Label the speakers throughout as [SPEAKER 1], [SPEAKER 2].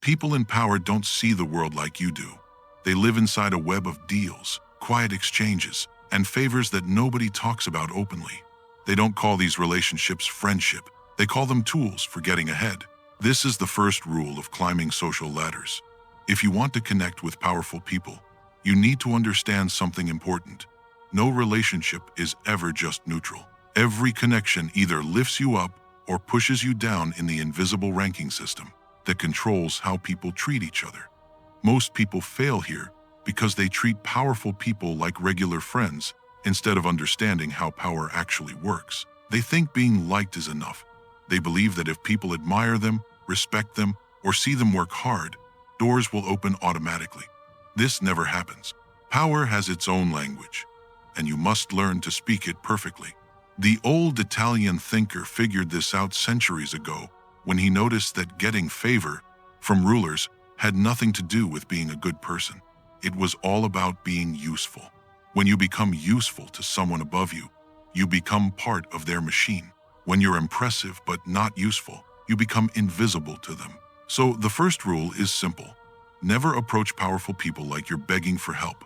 [SPEAKER 1] People in power don't see the world like you do. They live inside a web of deals, quiet exchanges, and favors that nobody talks about openly. They don't call these relationships friendship. They call them tools for getting ahead. This is the first rule of climbing social ladders. If you want to connect with powerful people, you need to understand something important. No relationship is ever just neutral. Every connection either lifts you up or pushes you down in the invisible ranking system that controls how people treat each other. Most people fail here because they treat powerful people like regular friends instead of understanding how power actually works. They think being liked is enough. They believe that if people admire them, respect them, or see them work hard, doors will open automatically. This never happens. Power has its own language, and you must learn to speak it perfectly. The old Italian thinker figured this out centuries ago when he noticed that getting favor from rulers had nothing to do with being a good person. It was all about being useful. When you become useful to someone above you, you become part of their machine. When you're impressive but not useful, you become invisible to them. So the first rule is simple. Never approach powerful people like you're begging for help.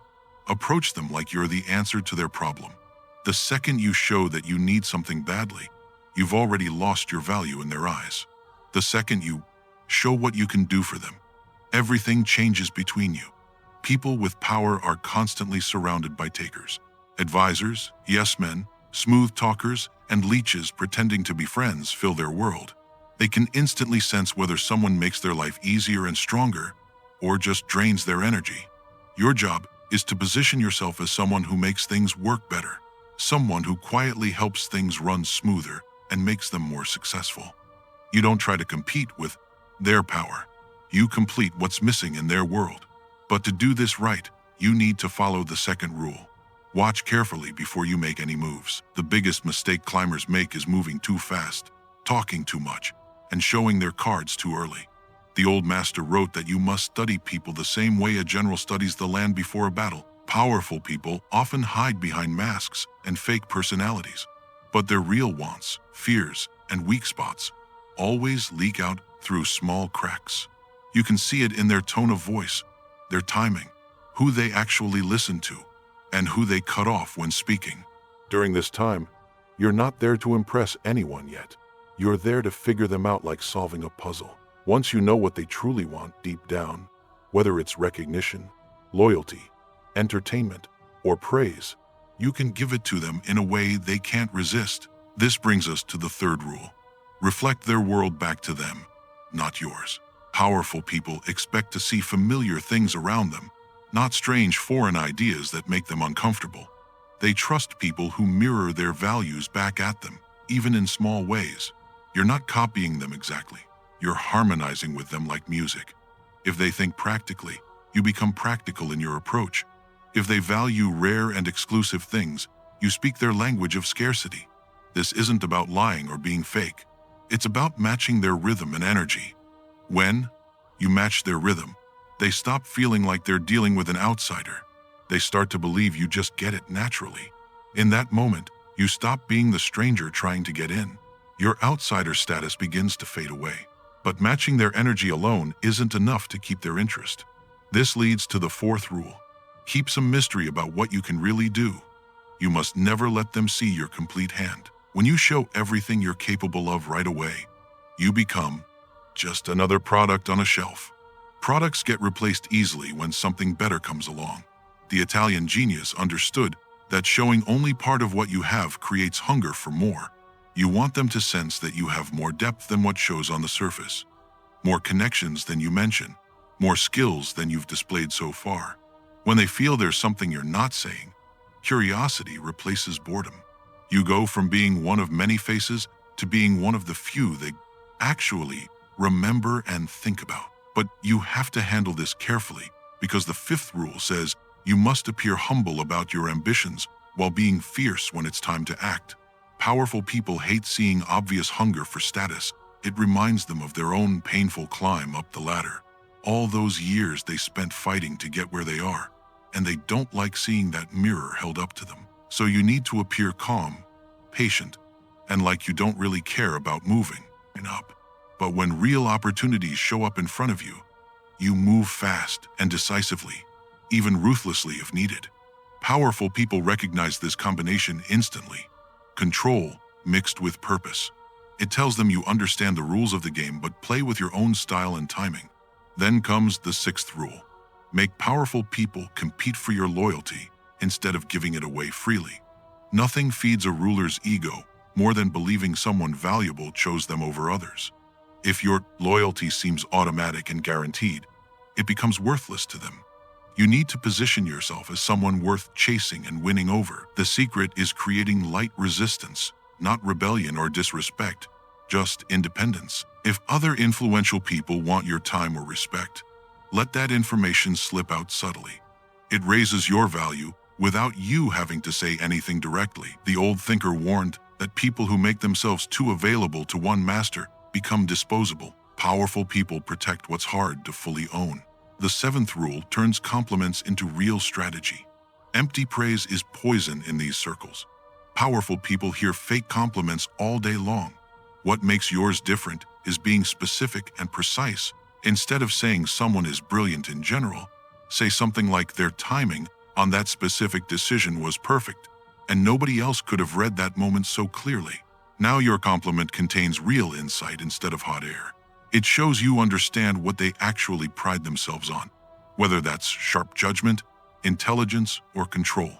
[SPEAKER 1] Approach them like you're the answer to their problem. The second you show that you need something badly, you've already lost your value in their eyes. The second you show what you can do for them, everything changes between you. People with power are constantly surrounded by takers. Advisors, yes men, smooth talkers, and leeches pretending to be friends fill their world. They can instantly sense whether someone makes their life easier and stronger or just drains their energy. Your job is to position yourself as someone who makes things work better, someone who quietly helps things run smoother and makes them more successful. You don't try to compete with their power. You complete what's missing in their world. But to do this right, you need to follow the second rule. Watch carefully before you make any moves. The biggest mistake climbers make is moving too fast, talking too much, and showing their cards too early. The old master wrote that you must study people the same way a general studies the land before a battle. Powerful people often hide behind masks and fake personalities, but their real wants, fears, and weak spots always leak out through small cracks. You can see it in their tone of voice, their timing, who they actually listen to, and who they cut off when speaking. During this time, you're not there to impress anyone yet. You're there to figure them out like solving a puzzle. Once you know what they truly want deep down, whether it's recognition, loyalty, entertainment, or praise, you can give it to them in a way they can't resist. This brings us to the third rule. Reflect their world back to them, not yours. Powerful people expect to see familiar things around them, not strange foreign ideas that make them uncomfortable. They trust people who mirror their values back at them, even in small ways. You're not copying them exactly. You're harmonizing with them like music. If they think practically, you become practical in your approach. If they value rare and exclusive things, you speak their language of scarcity. This isn't about lying or being fake. It's about matching their rhythm and energy. When you match their rhythm, they stop feeling like they're dealing with an outsider. They start to believe you just get it naturally. In that moment, you stop being the stranger trying to get in. Your outsider status begins to fade away. But matching their energy alone isn't enough to keep their interest. This leads to the fourth rule. Keep some mystery about what you can really do. You must never let them see your complete hand. When you show everything you're capable of right away, you become just another product on a shelf. Products get replaced easily when something better comes along. The Italian genius understood that showing only part of what you have creates hunger for more. You want them to sense that you have more depth than what shows on the surface, more connections than you mention, more skills than you've displayed so far. When they feel there's something you're not saying, curiosity replaces boredom. You go from being one of many faces to being one of the few they actually remember and think about. But you have to handle this carefully because the fifth rule says you must appear humble about your ambitions while being fierce when it's time to act. Powerful people hate seeing obvious hunger for status. It reminds them of their own painful climb up the ladder. All those years they spent fighting to get where they are, and they don't like seeing that mirror held up to them. So you need to appear calm, patient, and like you don't really care about moving up. But when real opportunities show up in front of you, You move fast and decisively, even ruthlessly if needed. Powerful people recognize this combination instantly. Control mixed with purpose. It tells them you understand the rules of the game but play with your own style and timing. Then comes the sixth rule. Make powerful people compete for your loyalty instead of giving it away freely. Nothing feeds a ruler's ego more than believing someone valuable chose them over others. If your loyalty seems automatic and guaranteed, it becomes worthless to them. You need to position yourself as someone worth chasing and winning over. The secret is creating light resistance, not rebellion or disrespect, just independence. If other influential people want your time or respect, let that information slip out subtly. It raises your value without you having to say anything directly. The old thinker warned that people who make themselves too available to one master become disposable. Powerful people protect what's hard to fully own. The seventh rule turns compliments into real strategy. Empty praise is poison in these circles. Powerful people hear fake compliments all day long. What makes yours different is being specific and precise. Instead of saying someone is brilliant in general, say something like their timing on that specific decision was perfect, and nobody else could have read that moment so clearly. Now your compliment contains real insight instead of hot air. It shows you understand what they actually pride themselves on, whether that's sharp judgment, intelligence, or control.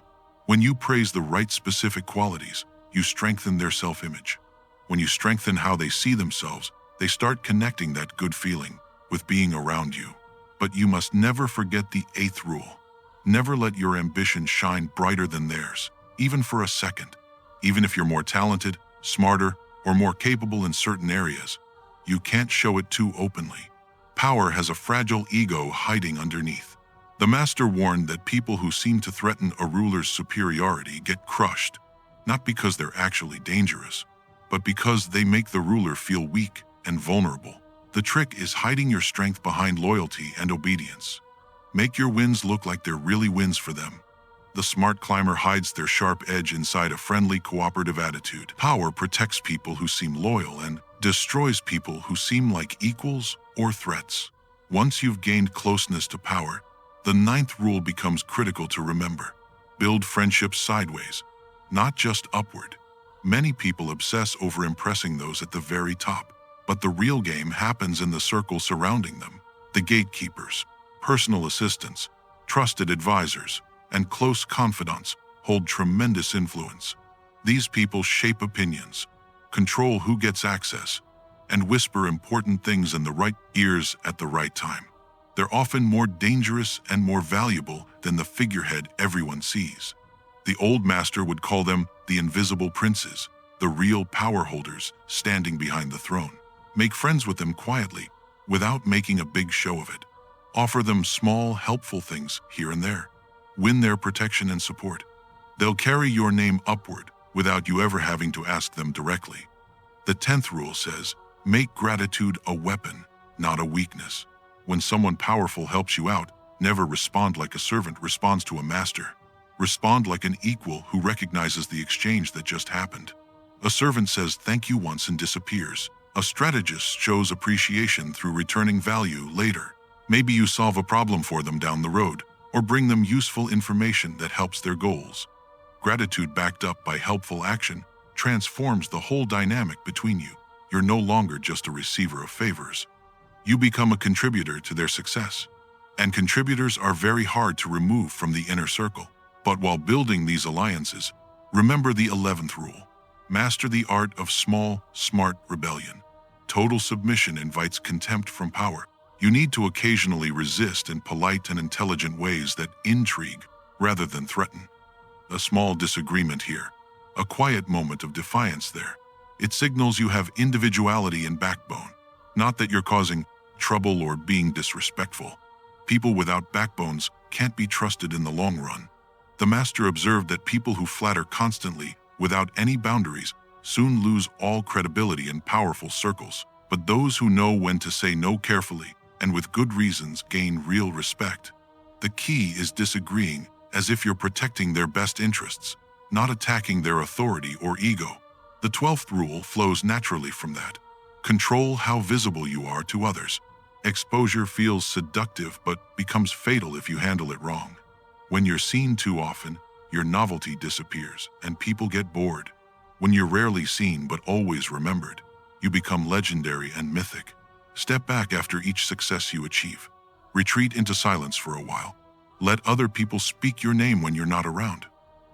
[SPEAKER 1] When you praise the right specific qualities, you strengthen their self-image. When you strengthen how they see themselves, they start connecting that good feeling with being around you. But you must never forget the eighth rule. Never let your ambition shine brighter than theirs, even for a second. Even if you're more talented, smarter, or more capable in certain areas, you can't show it too openly. Power has a fragile ego hiding underneath. The master warned that people who seem to threaten a ruler's superiority get crushed, not because they're actually dangerous, but because they make the ruler feel weak and vulnerable. The trick is hiding your strength behind loyalty and obedience. Make your wins look like they're really wins for them. The smart climber hides their sharp edge inside a friendly, cooperative attitude. Power protects people who seem loyal and destroys people who seem like equals or threats. Once you've gained closeness to power, the ninth rule becomes critical to remember. Build friendships sideways, not just upward. Many people obsess over impressing those at the very top, but the real game happens in the circle surrounding them. The gatekeepers, personal assistants, trusted advisors, and close confidants hold tremendous influence. These people shape opinions, control who gets access, and whisper important things in the right ears at the right time. They're often more dangerous and more valuable than the figurehead everyone sees. The old master would call them the invisible princes, the real power holders standing behind the throne. Make friends with them quietly, without making a big show of it. Offer them small, helpful things here and there. Win their protection and support. They'll carry your name upward without you ever having to ask them directly. The 10th rule says, make gratitude a weapon, not a weakness. When someone powerful helps you out, never respond like a servant responds to a master. Respond like an equal who recognizes the exchange that just happened. A servant says thank you once and disappears. A strategist shows appreciation through returning value later. Maybe you solve a problem for them down the road, or bring them useful information that helps their goals. Gratitude backed up by helpful action transforms the whole dynamic between you. You're no longer just a receiver of favors. You become a contributor to their success. And contributors are very hard to remove from the inner circle. But while building these alliances, remember the 11th rule. Master the art of small, smart rebellion. Total submission invites contempt from power. You need to occasionally resist in polite and intelligent ways that intrigue rather than threaten. A small disagreement here, a quiet moment of defiance there. It signals you have individuality and backbone, not that you're causing trouble or being disrespectful. People without backbones can't be trusted in the long run. The master observed that people who flatter constantly, without any boundaries, soon lose all credibility in powerful circles. But those who know when to say no carefully, and with good reasons, gain real respect. The key is disagreeing as if you're protecting their best interests, not attacking their authority or ego. The 12th rule flows naturally from that. Control how visible you are to others. Exposure feels seductive but becomes fatal if you handle it wrong. When you're seen too often, your novelty disappears and people get bored. When you're rarely seen but always remembered, you become legendary and mythic. Step back after each success you achieve. Retreat into silence for a while. Let other people speak your name when you're not around.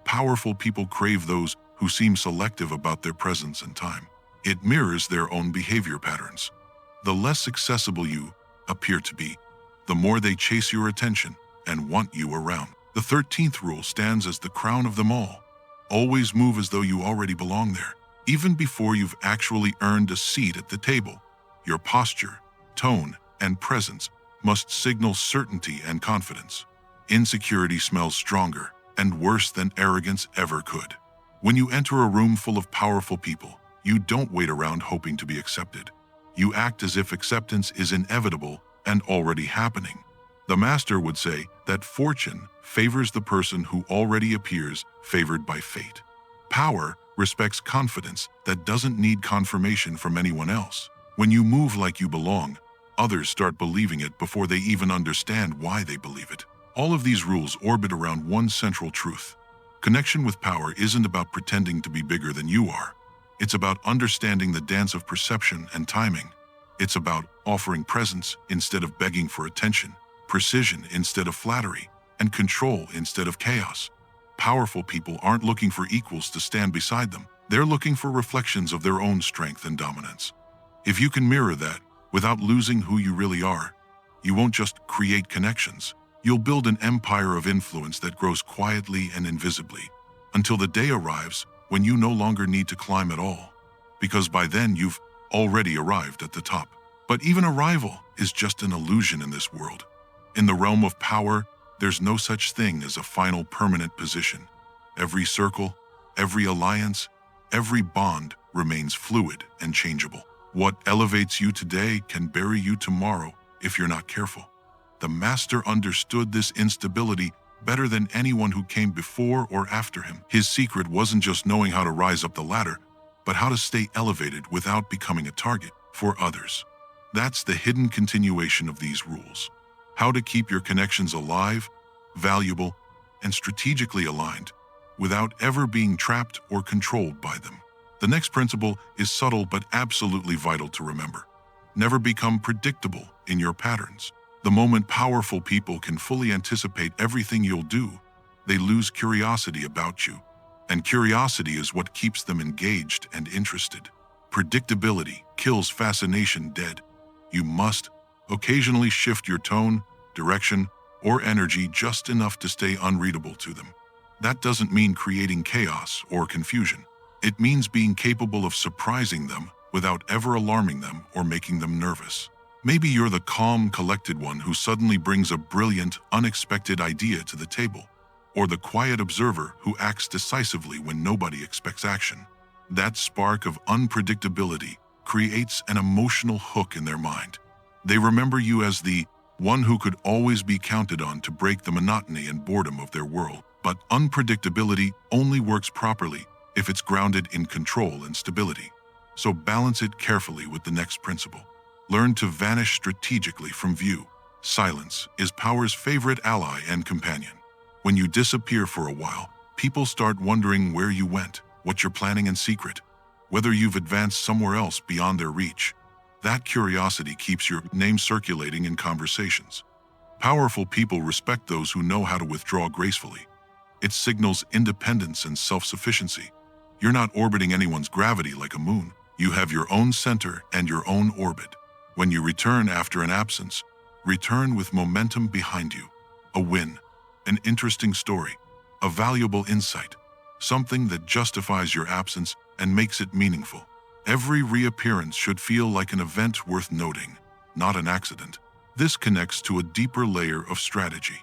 [SPEAKER 1] Powerful people crave those who seem selective about their presence and time. It mirrors their own behavior patterns. The less accessible you appear to be, the more they chase your attention and want you around. The 13th rule stands as the crown of them all. Always move as though you already belong there, even before you've actually earned a seat at the table. Your posture, tone, and presence must signal certainty and confidence. Insecurity smells stronger and worse than arrogance ever could. When you enter a room full of powerful people, you don't wait around hoping to be accepted. You act as if acceptance is inevitable and already happening. The master would say that fortune favors the person who already appears favored by fate. Power respects confidence that doesn't need confirmation from anyone else. When you move like you belong, others start believing it before they even understand why they believe it. All of these rules orbit around one central truth. Connection with power isn't about pretending to be bigger than you are. It's about understanding the dance of perception and timing. It's about offering presence instead of begging for attention, precision instead of flattery, and control instead of chaos. Powerful people aren't looking for equals to stand beside them. They're looking for reflections of their own strength and dominance. If you can mirror that without losing who you really are, you won't just create connections. You'll build an empire of influence that grows quietly and invisibly, until the day arrives when you no longer need to climb at all, because by then you've already arrived at the top. But even arrival is just an illusion in this world. In the realm of power, there's no such thing as a final permanent position. Every circle, every alliance, every bond remains fluid and changeable. What elevates you today can bury you tomorrow if you're not careful. The master understood this instability better than anyone who came before or after him. His secret wasn't just knowing how to rise up the ladder, but how to stay elevated without becoming a target for others. That's the hidden continuation of these rules. How to keep your connections alive, valuable, and strategically aligned without ever being trapped or controlled by them. The next principle is subtle but absolutely vital to remember. Never become predictable in your patterns. The moment powerful people can fully anticipate everything you'll do, they lose curiosity about you. And curiosity is what keeps them engaged and interested. Predictability kills fascination dead. You must occasionally shift your tone, direction, or energy just enough to stay unreadable to them. That doesn't mean creating chaos or confusion. It means being capable of surprising them without ever alarming them or making them nervous. Maybe you're the calm, collected one who suddenly brings a brilliant, unexpected idea to the table, or the quiet observer who acts decisively when nobody expects action. That spark of unpredictability creates an emotional hook in their mind. They remember you as the one who could always be counted on to break the monotony and boredom of their world. But unpredictability only works properly if it's grounded in control and stability. So balance it carefully with the next principle. Learn to vanish strategically from view. Silence is power's favorite ally and companion. When you disappear for a while, people start wondering where you went, what you're planning in secret, whether you've advanced somewhere else beyond their reach. That curiosity keeps your name circulating in conversations. Powerful people respect those who know how to withdraw gracefully. It signals independence and self-sufficiency. You're not orbiting anyone's gravity like a moon. You have your own center and your own orbit. When you return after an absence, return with momentum behind you. A win, an interesting story, a valuable insight, something that justifies your absence and makes it meaningful. Every reappearance should feel like an event worth noting, not an accident. This connects to a deeper layer of strategy.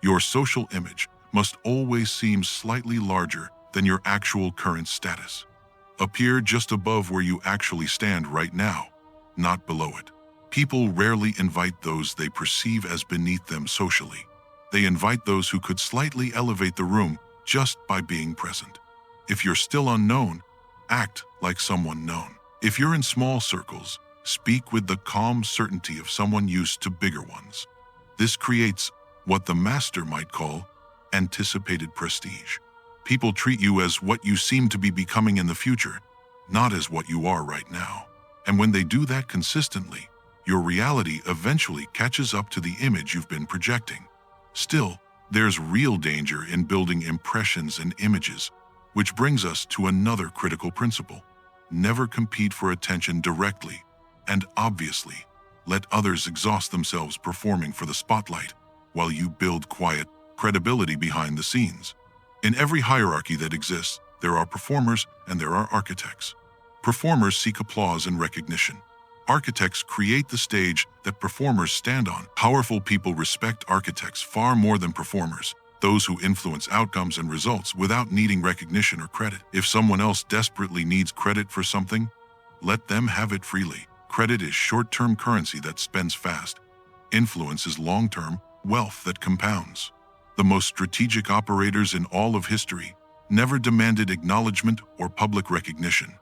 [SPEAKER 1] Your social image must always seem slightly larger than your actual current status. Appear just above where you actually stand right now, not below it. People rarely invite those they perceive as beneath them socially. They invite those who could slightly elevate the room just by being present. If you're still unknown, act like someone known. If you're in small circles, Speak with the calm certainty of someone used to bigger ones. This creates what the master might call anticipated prestige. People treat you as what you seem to be becoming in the future, not as what you are right now. And when they do that consistently, your reality eventually catches up to the image you've been projecting. Still, there's real danger in building impressions and images, which brings us to another critical principle. Never compete for attention directly, and obviously, let others exhaust themselves performing for the spotlight, while you build quiet credibility behind the scenes. In every hierarchy that exists, there are performers and there are architects. Performers seek applause and recognition. Architects create the stage that performers stand on. Powerful people respect architects far more than performers, those who influence outcomes and results without needing recognition or credit. If someone else desperately needs credit for something, let them have it freely. Credit is short-term currency that spends fast. Influence is long-term wealth that compounds. The most strategic operators in all of history never demanded acknowledgement or public recognition.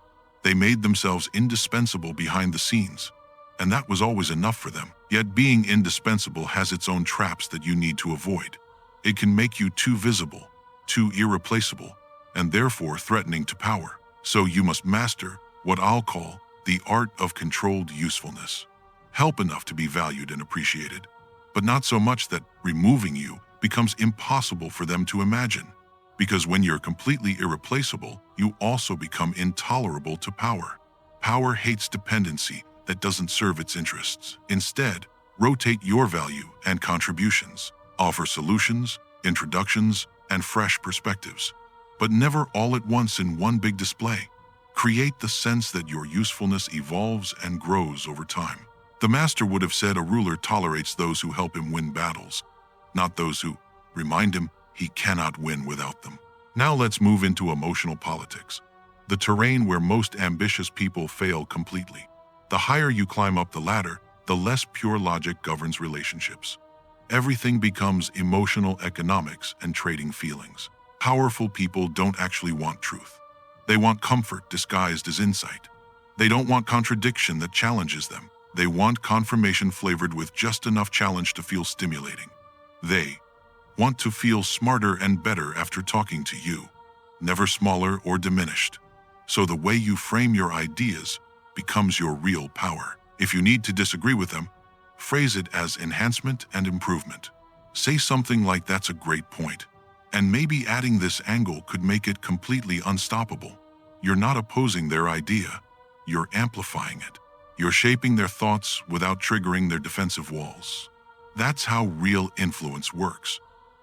[SPEAKER 1] They made themselves indispensable behind the scenes, and that was always enough for them. Yet being indispensable has its own traps that you need to avoid. It can make you too visible, too irreplaceable, and therefore threatening to power. So you must master what I'll call the art of controlled usefulness. Help enough to be valued and appreciated, but not so much that removing you becomes impossible for them to imagine. Because when you're completely irreplaceable, you also become intolerable to power. Power hates dependency that doesn't serve its interests. Instead, rotate your value and contributions. Offer solutions, introductions, and fresh perspectives, but never all at once in one big display. Create the sense that your usefulness evolves and grows over time. The master would have said a ruler tolerates those who help him win battles, not those who remind him he cannot win without them. Now let's move into emotional politics, the terrain where most ambitious people fail completely. The higher you climb up the ladder, the less pure logic governs relationships. Everything becomes emotional economics and trading feelings. Powerful people don't actually want truth. They want comfort disguised as insight. They don't want contradiction that challenges them. They want confirmation flavored with just enough challenge to feel stimulating. They want to feel smarter and better after talking to you, never smaller or diminished. So the way you frame your ideas becomes your real power. If you need to disagree with them, phrase it as enhancement and improvement. Say something like "that's a great point," and maybe adding this angle could make it completely unstoppable. You're not opposing their idea, you're amplifying it. You're shaping their thoughts without triggering their defensive walls. That's how real influence works,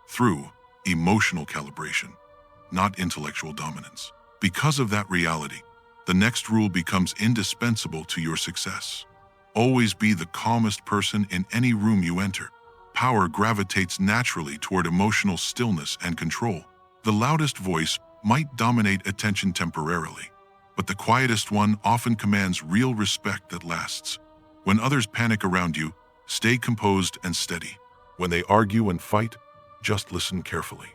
[SPEAKER 1] through emotional calibration, not intellectual dominance. Because of that reality, the next rule becomes indispensable to your success. Always be the calmest person in any room you enter. Power gravitates naturally toward emotional stillness and control. The loudest voice might dominate attention temporarily, but the quietest one often commands real respect that lasts. When others panic around you, stay composed and steady. When they argue and fight, just listen carefully.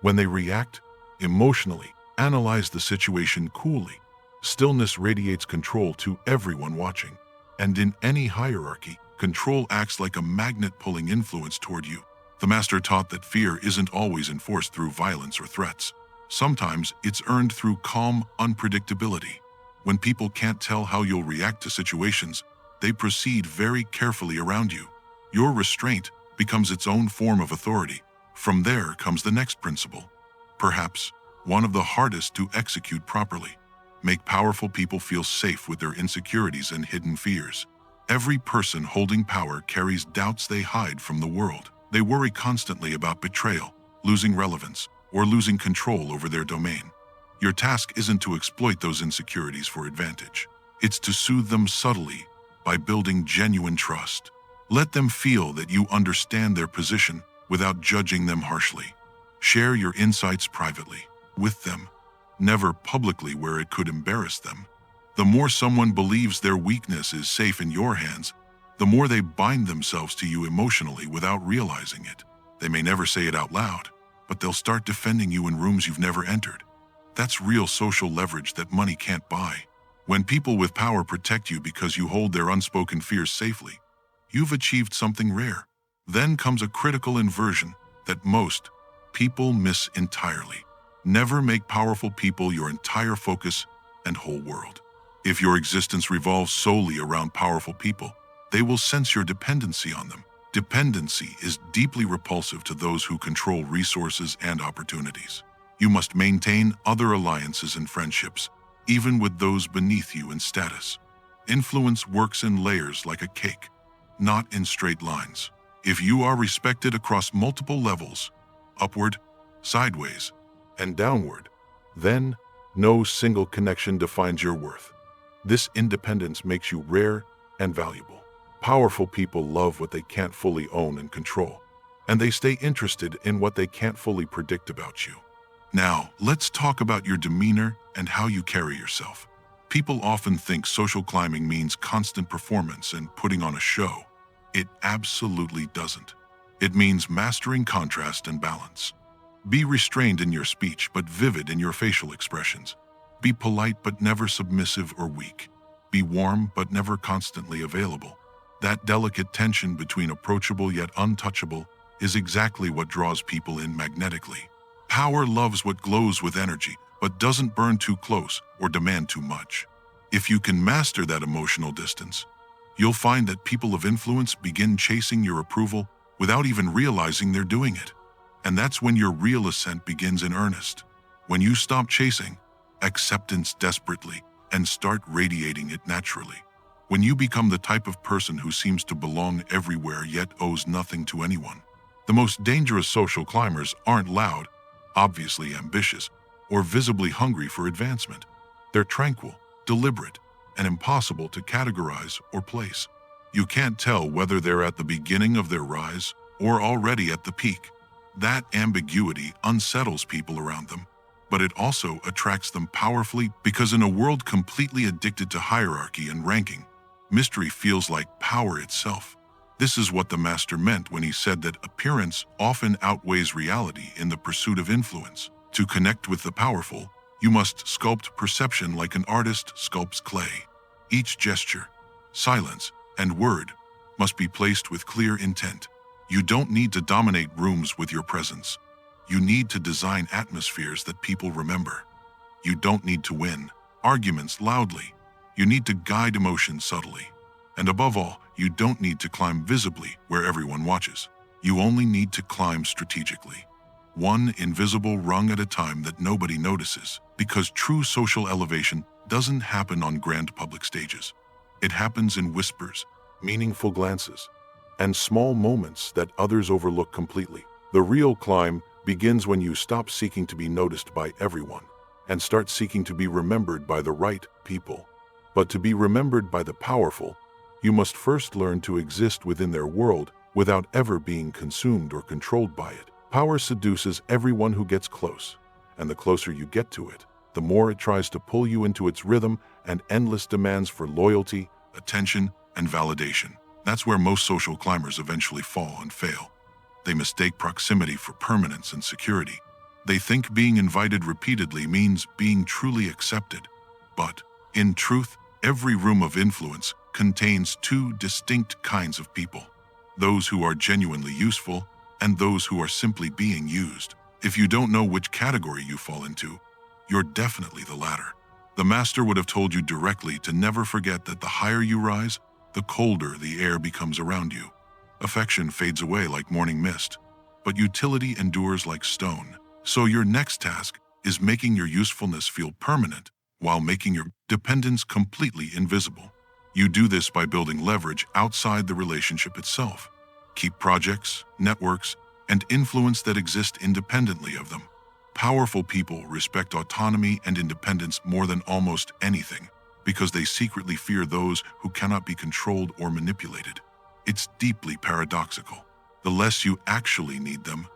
[SPEAKER 1] When they react emotionally, analyze the situation coolly. Stillness radiates control to everyone watching. And in any hierarchy, control acts like a magnet pulling influence toward you. The master taught that fear isn't always enforced through violence or threats. Sometimes it's earned through calm unpredictability. When people can't tell how you'll react to situations, they proceed very carefully around you. Your restraint becomes its own form of authority. From there comes the next principle, perhaps one of the hardest to execute properly. Make powerful people feel safe with their insecurities and hidden fears. Every person holding power carries doubts they hide from the world. They worry constantly about betrayal, losing relevance, or losing control over their domain. Your task isn't to exploit those insecurities for advantage. It's to soothe them subtly by building genuine trust. Let them feel that you understand their position without judging them harshly. Share your insights privately with them, never publicly where it could embarrass them. The more someone believes their weakness is safe in your hands, the more they bind themselves to you emotionally without realizing it. They may never say it out loud, but they'll start defending you in rooms you've never entered. That's real social leverage that money can't buy. When people with power protect you because you hold their unspoken fears safely, you've achieved something rare. Then comes a critical inversion that most people miss entirely. Never make powerful people your entire focus and whole world. If your existence revolves solely around powerful people, they will sense your dependency on them. Dependency is deeply repulsive to those who control resources and opportunities. You must maintain other alliances and friendships, even with those beneath you in status. Influence works in layers like a cake, not in straight lines. If you are respected across multiple levels, upward, sideways, and downward, then no single connection defines your worth. This independence makes you rare and valuable. Powerful people love what they can't fully own and control, and they stay interested in what they can't fully predict about you. Now, let's talk about your demeanor and how you carry yourself. People often think social climbing means constant performance and putting on a show. It absolutely doesn't. It means mastering contrast and balance. Be restrained in your speech but vivid in your facial expressions. Be polite but never submissive or weak. Be warm but never constantly available. That delicate tension between approachable yet untouchable is exactly what draws people in magnetically. Power loves what glows with energy, but doesn't burn too close or demand too much. If you can master that emotional distance, you'll find that people of influence begin chasing your approval without even realizing they're doing it. And that's when your real ascent begins in earnest. When you stop chasing acceptance desperately and start radiating it naturally. When you become the type of person who seems to belong everywhere yet owes nothing to anyone. The most dangerous social climbers aren't loud, obviously ambitious, or visibly hungry for advancement. They're tranquil, deliberate, and impossible to categorize or place. You can't tell whether they're at the beginning of their rise or already at the peak. That ambiguity unsettles people around them, but it also attracts them powerfully because in a world completely addicted to hierarchy and ranking, mystery feels like power itself. This is what the master meant when he said that appearance often outweighs reality in the pursuit of influence. To connect with the powerful, you must sculpt perception like an artist sculpts clay. Each gesture, silence, and word must be placed with clear intent. You don't need to dominate rooms with your presence. You need to design atmospheres that people remember. You don't need to win arguments loudly. You need to guide emotions subtly. And above all, you don't need to climb visibly where everyone watches. You only need to climb strategically. One invisible rung at a time that nobody notices, because true social elevation doesn't happen on grand public stages. It happens in whispers, meaningful glances, and small moments that others overlook completely. The real climb begins when you stop seeking to be noticed by everyone and start seeking to be remembered by the right people. But to be remembered by the powerful, you must first learn to exist within their world without ever being consumed or controlled by it. Power seduces everyone who gets close, and the closer you get to it, the more it tries to pull you into its rhythm and endless demands for loyalty, attention, and validation. That's where most social climbers eventually fall and fail. They mistake proximity for permanence and security. They think being invited repeatedly means being truly accepted. But, in truth, every room of influence contains two distinct kinds of people. Those who are genuinely useful and those who are simply being used. If you don't know which category you fall into, you're definitely the latter. The master would have told you directly to never forget that the higher you rise, the colder the air becomes around you. Affection fades away like morning mist, but utility endures like stone. So your next task is making your usefulness feel permanent while making your dependence completely invisible. You do this by building leverage outside the relationship itself. Keep projects, networks, and influence that exist independently of them. Powerful people respect autonomy and independence more than almost anything because they secretly fear those who cannot be controlled or manipulated. It's deeply paradoxical. The less you actually need them,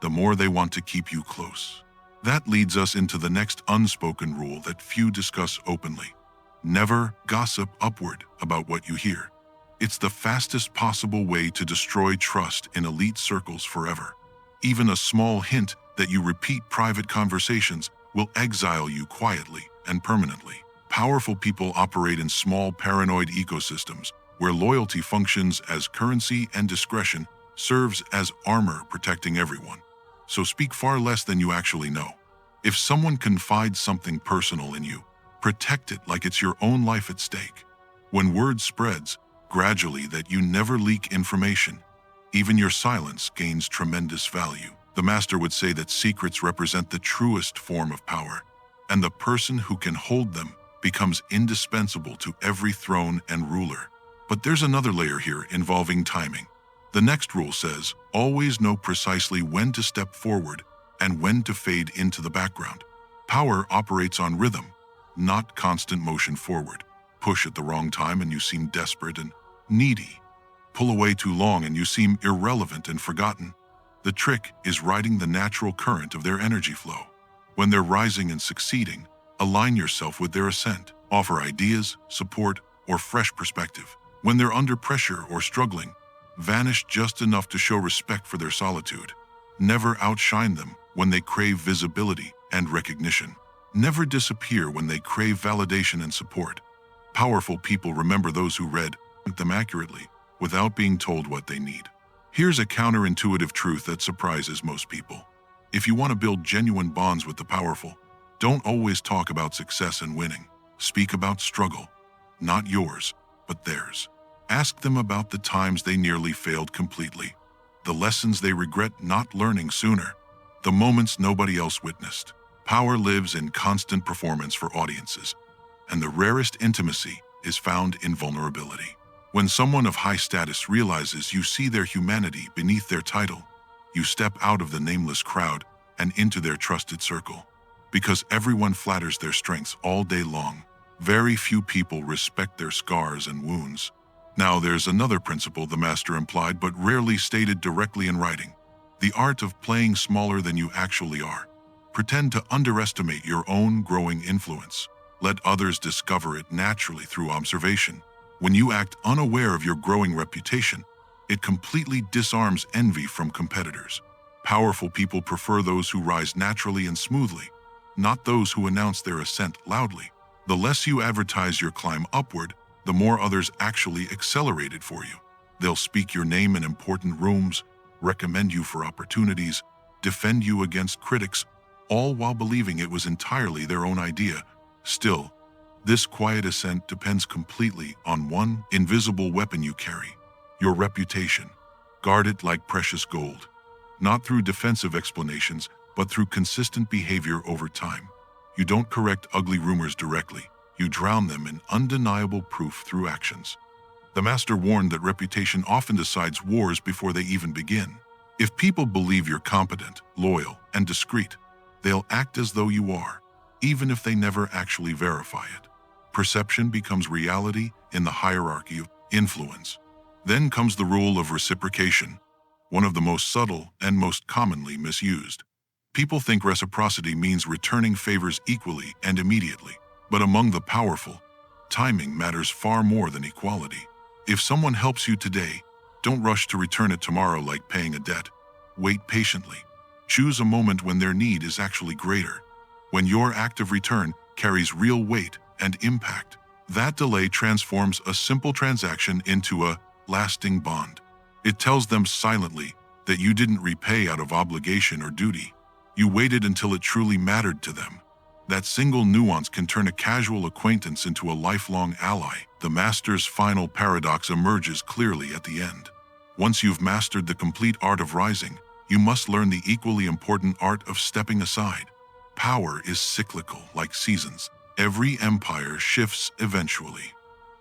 [SPEAKER 1] the more they want to keep you close. That leads us into the next unspoken rule that few discuss openly. Never gossip upward about what you hear. It's the fastest possible way to destroy trust in elite circles forever. Even a small hint that you repeat private conversations will exile you quietly and permanently. Powerful people operate in small paranoid ecosystems where loyalty functions as currency and discretion serves as armor protecting everyone. So speak far less than you actually know. If someone confides something personal in you, protect it like it's your own life at stake. When word spreads gradually that you never leak information, even your silence gains tremendous value. The master would say that secrets represent the truest form of power, and the person who can hold them becomes indispensable to every throne and ruler. But there's another layer here involving timing. The next rule says, always know precisely when to step forward and when to fade into the background. Power operates on rhythm, not constant motion forward. Push at the wrong time and you seem desperate and needy. Pull away too long and you seem irrelevant and forgotten. The trick is riding the natural current of their energy flow. When they're rising and succeeding, align yourself with their ascent. Offer ideas, support, or fresh perspective. When they're under pressure or struggling, vanish just enough to show respect for their solitude. Never outshine them when they crave visibility and recognition. Never disappear when they crave validation and support. Powerful people remember those who read them accurately without being told what they need. Here's a counterintuitive truth that surprises most people. If you want to build genuine bonds with the powerful, don't always talk about success and winning. Speak about struggle, not yours, but theirs. Ask them about the times they nearly failed completely, the lessons they regret not learning sooner, the moments nobody else witnessed. Power lives in constant performance for audiences, and the rarest intimacy is found in vulnerability. When someone of high status realizes you see their humanity beneath their title, you step out of the nameless crowd and into their trusted circle. Because everyone flatters their strengths all day long, very few people respect their scars and wounds. Now there's another principle the master implied but rarely stated directly in writing: the art of playing smaller than you actually are. Pretend to underestimate your own growing influence. Let others discover it naturally through observation. When you act unaware of your growing reputation, it completely disarms envy from competitors. Powerful people prefer those who rise naturally and smoothly, not those who announce their ascent loudly. The less you advertise your climb upward, the more others actually accelerate it for you. They'll speak your name in important rooms, recommend you for opportunities, defend you against critics, all while believing it was entirely their own idea. Still, this quiet ascent depends completely on one invisible weapon you carry: your reputation. Guard it like precious gold, not through defensive explanations, but through consistent behavior over time. You don't correct ugly rumors directly, you drown them in undeniable proof through actions. The master warned that reputation often decides wars before they even begin. If people believe you're competent, loyal, and discreet, they'll act as though you are, even if they never actually verify it. Perception becomes reality in the hierarchy of influence. Then comes the rule of reciprocation, one of the most subtle and most commonly misused. People think reciprocity means returning favors equally and immediately, but among the powerful, timing matters far more than equality. If someone helps you today, don't rush to return it tomorrow like paying a debt. Wait patiently. Choose a moment when their need is actually greater, when your act of return carries real weight and impact. That delay transforms a simple transaction into a lasting bond. It tells them silently that you didn't repay out of obligation or duty. You waited until it truly mattered to them. That single nuance can turn a casual acquaintance into a lifelong ally. The master's final paradox emerges clearly at the end. Once you've mastered the complete art of rising, you must learn the equally important art of stepping aside. Power is cyclical, like seasons. Every empire shifts eventually.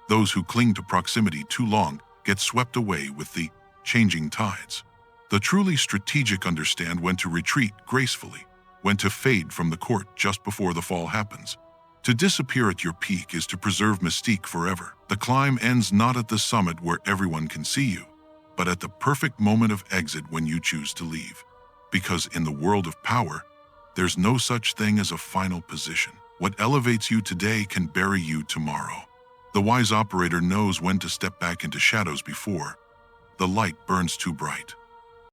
[SPEAKER 1] Those who cling to proximity too long get swept away with the changing tides. The truly strategic understand when to retreat gracefully, when to fade from the court just before the fall happens. To disappear at your peak is to preserve mystique forever. The climb ends not at the summit where everyone can see you, but at the perfect moment of exit when you choose to leave. Because in the world of power, there's no such thing as a final position. What elevates you today can bury you tomorrow. The wise operator knows when to step back into shadows before the light burns too bright.